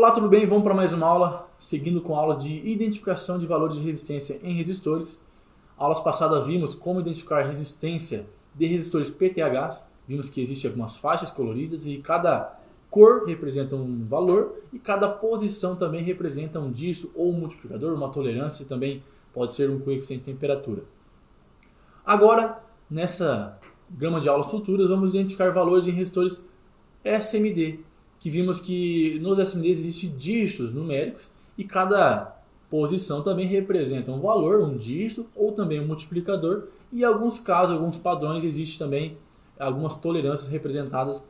Olá, tudo bem? Vamos para mais uma aula, seguindo com a aula de identificação de valores de resistência em resistores. Aulas passadas vimos como identificar resistência de resistores PTHs, vimos que existem algumas faixas coloridas e cada cor representa um valor e cada posição também representa um dígito ou um multiplicador, uma tolerância também pode ser um coeficiente de temperatura. Agora, nessa gama de aulas futuras, vamos identificar valores em resistores SMD, que vimos que nos SMDs existem dígitos numéricos e cada posição também representa um valor, um dígito ou também um multiplicador, e em alguns casos, alguns padrões, existem também algumas tolerâncias representadas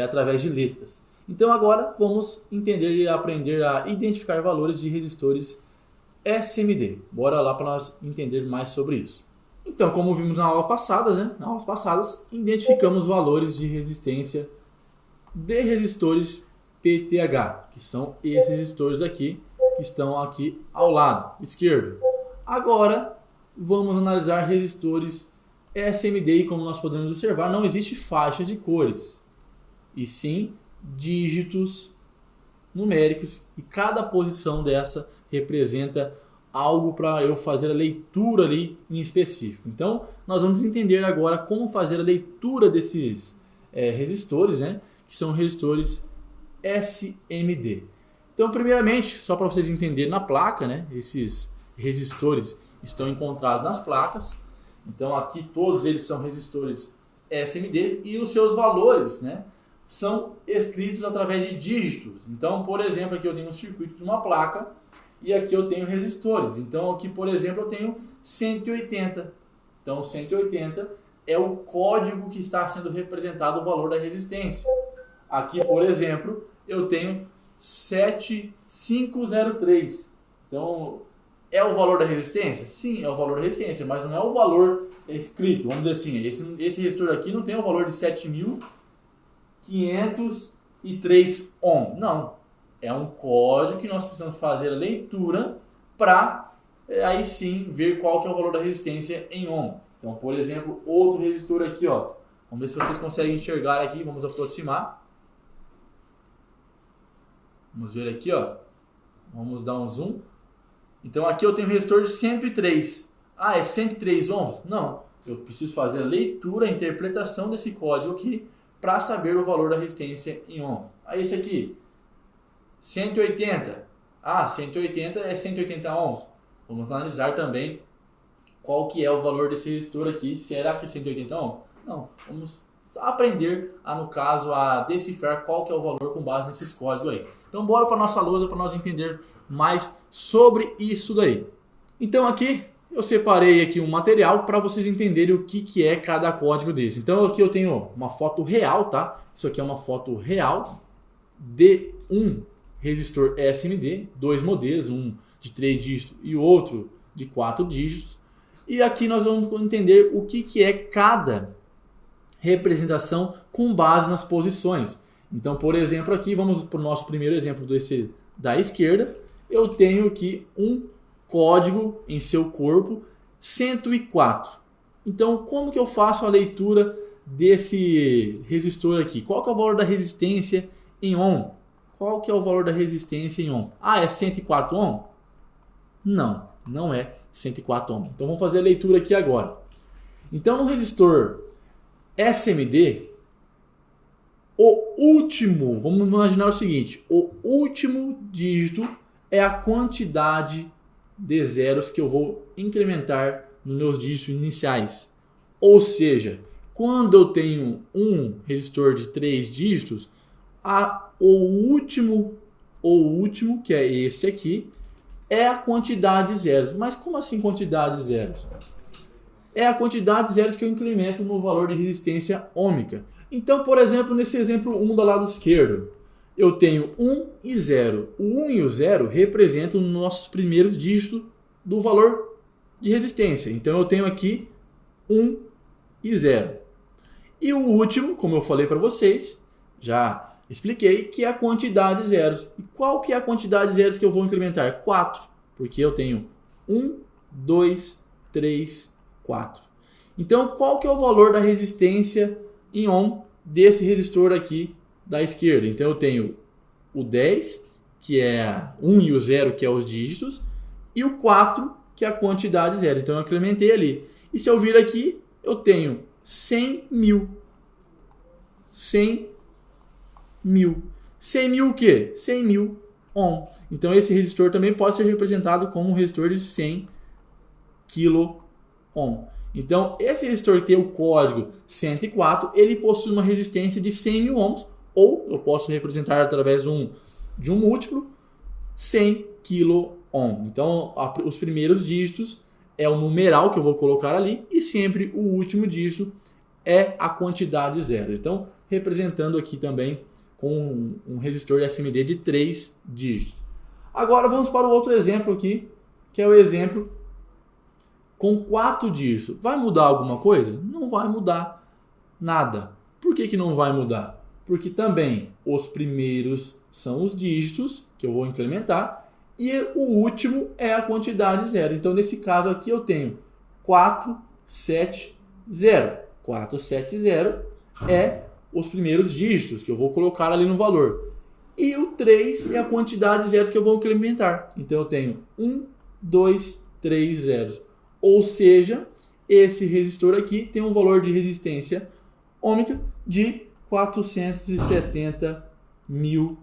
através de letras. Então agora vamos entender e aprender a identificar valores de resistores SMD. Bora lá para nós entender mais sobre isso. Então, como vimos nas aulas passadas, identificamos valores de resistência de resistores PTH, que são esses resistores aqui, que estão aqui ao lado esquerdo. Agora, vamos analisar resistores SMD e como nós podemos observar, não existe faixa de cores, e sim dígitos numéricos, e cada posição dessa representa algo para eu fazer a leitura ali em específico. Então, nós vamos entender agora como fazer a leitura desses resistores, né? Que são resistores SMD. Então, primeiramente, só para vocês entenderem na placa, né? Esses resistores estão encontrados nas placas. Então, aqui todos eles são resistores SMD e os seus valores, né, são escritos através de dígitos. Então, por exemplo, aqui eu tenho um circuito de uma placa e aqui eu tenho resistores. Então, aqui, por exemplo, eu tenho 180. Então, 180 é o código que está sendo representado o valor da resistência. Aqui, por exemplo, eu tenho 7503. Então, é o valor da resistência? Sim, é o valor da resistência, mas não é o valor escrito. Vamos dizer assim, esse resistor aqui não tem o valor de 7503 ohm. Não, é um código que nós precisamos fazer a leitura para aí sim ver qual que é o valor da resistência em ohm. Então, por exemplo, outro resistor aqui, ó. Vamos ver se vocês conseguem enxergar aqui, vamos aproximar. Vamos ver aqui, ó. Vamos dar um zoom. Então aqui eu tenho um resistor de 103. Ah, é 103 ohms? Não. Eu preciso fazer a leitura, a interpretação desse código aqui para saber o valor da resistência em ohm. Aí esse aqui, 180. Ah, 180 é 180 ohms. Vamos analisar também qual que é o valor desse resistor aqui. Será que é 180 ohms? Não. Vamos aprender, no caso, a decifrar qual que é o valor com base nesses códigos aí. Então bora para nossa lousa para nós entender mais sobre isso daí. Então aqui eu separei aqui um material para vocês entenderem o que é cada código desse. Então aqui eu tenho uma foto real, tá? Isso aqui é uma foto real de um resistor SMD, dois modelos, um de 3 dígitos e outro de 4 dígitos. E aqui nós vamos entender o que é cada representação com base nas posições. Então, por exemplo, aqui vamos para o nosso primeiro exemplo desse da esquerda. Eu tenho aqui um código em seu corpo 104. Então, como que eu faço a leitura desse resistor aqui? Qual que é o valor da resistência em ohm? Qual que é o valor da resistência em ohm? Ah, é 104 ohm? Não, não é 104 ohm. Então, vamos fazer a leitura aqui agora. Então, no resistor SMD, vamos imaginar o seguinte, o último dígito é a quantidade de zeros que eu vou incrementar nos meus dígitos iniciais. Ou seja, quando eu tenho um resistor de 3 dígitos, o último, que é esse aqui, é a quantidade de zeros. Mas como assim quantidade de zeros? É a quantidade de zeros que eu incremento no valor de resistência ôhmica. Então, por exemplo, nesse exemplo 1 do lado esquerdo, eu tenho 1 e 0. O 1 e o 0 representam os nossos primeiros dígitos do valor de resistência. Então, eu tenho aqui 1 e 0. E o último, como eu falei para vocês, já expliquei, que é a quantidade de zeros. E qual que é a quantidade de zeros que eu vou incrementar? 4. Porque eu tenho 1, 2, 3, 4. Então, qual que é o valor da resistência em ohm desse resistor aqui da esquerda? Então, eu tenho o 10 que é 1 e o 0, que é os dígitos, e o 4, que é a quantidade zero. Então eu incrementei ali. E se eu vir aqui, eu tenho 100 mil. 100 mil. 100 mil o quê? 100 mil ohm. Então esse resistor também pode ser representado como um resistor de 100 kilo ohm. Então esse resistor que tem o código 104, ele possui uma resistência de 100 mil ohms, ou eu posso representar através de um múltiplo 100 kilo ohm. Então os primeiros dígitos é o numeral que eu vou colocar ali e sempre o último dígito é a quantidade zero. Então representando aqui também com um resistor SMD de 3 dígitos. Agora vamos para o outro exemplo aqui, que é o exemplo com 4 dígitos. Vai mudar alguma coisa? Não vai mudar nada. Por que não vai mudar? Porque também os primeiros são os dígitos que eu vou incrementar e o último é a quantidade zero. Então nesse caso aqui eu tenho 470. 470 é os primeiros dígitos que eu vou colocar ali no valor. E o 3 é a quantidade de zeros que eu vou incrementar. Então eu tenho 1, 2, 3 zeros. Ou seja, esse resistor aqui tem um valor de resistência ôhmica de 470 mil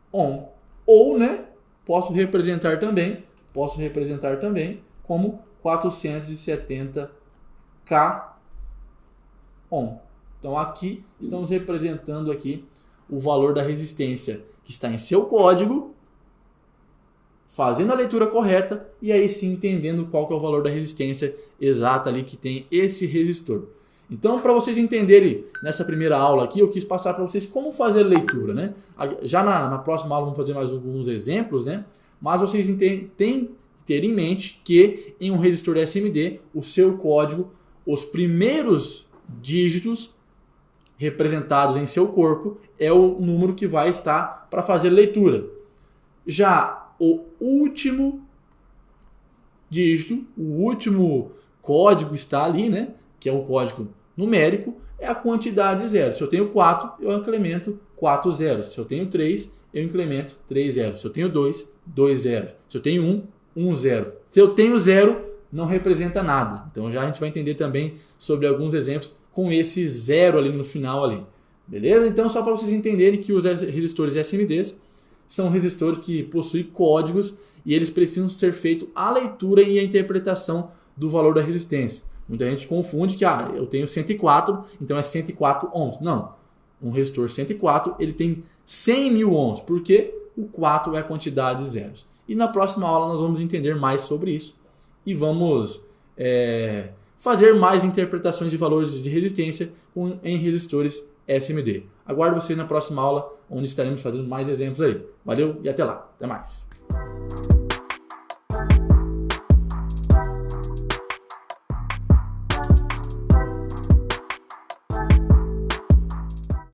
ohm. Ou, né, posso representar também como 470 K ohm. Então aqui estamos representando aqui o valor da resistência que está em seu código, fazendo a leitura correta e aí sim entendendo qual que é o valor da resistência exata ali que tem esse resistor. Então, para vocês entenderem nessa primeira aula aqui, eu quis passar para vocês como fazer a leitura, né? Já na próxima aula vamos fazer mais alguns exemplos, né? Mas vocês têm que ter em mente que em um resistor SMD, o seu código, os primeiros dígitos representados em seu corpo é o número que vai estar para fazer leitura. Já o último dígito, o último código está ali, né? Que é um código numérico, é a quantidade de zeros. Se eu tenho 4, eu incremento 4 zeros. Se eu tenho 3, eu incremento 3 zeros. Se eu tenho 2, 2 zeros. Se eu tenho 1, 1 zero. Se eu tenho 0, não representa nada. Então já a gente vai entender também sobre alguns exemplos com esse zero ali no final ali. Beleza? Então só para vocês entenderem que os resistores SMDs são resistores que possuem códigos e eles precisam ser feito a leitura e a interpretação do valor da resistência. Muita gente confunde que eu tenho 104, então é 104 ohms. Não. Um resistor 104 ele tem 100 mil ohms, porque o 4 é a quantidade de zeros. E na próxima aula nós vamos entender mais sobre isso e vamos fazer mais interpretações de valores de resistência em resistores SMD. Aguardo você na próxima aula, onde estaremos fazendo mais exemplos aí. Valeu e até lá. Até mais.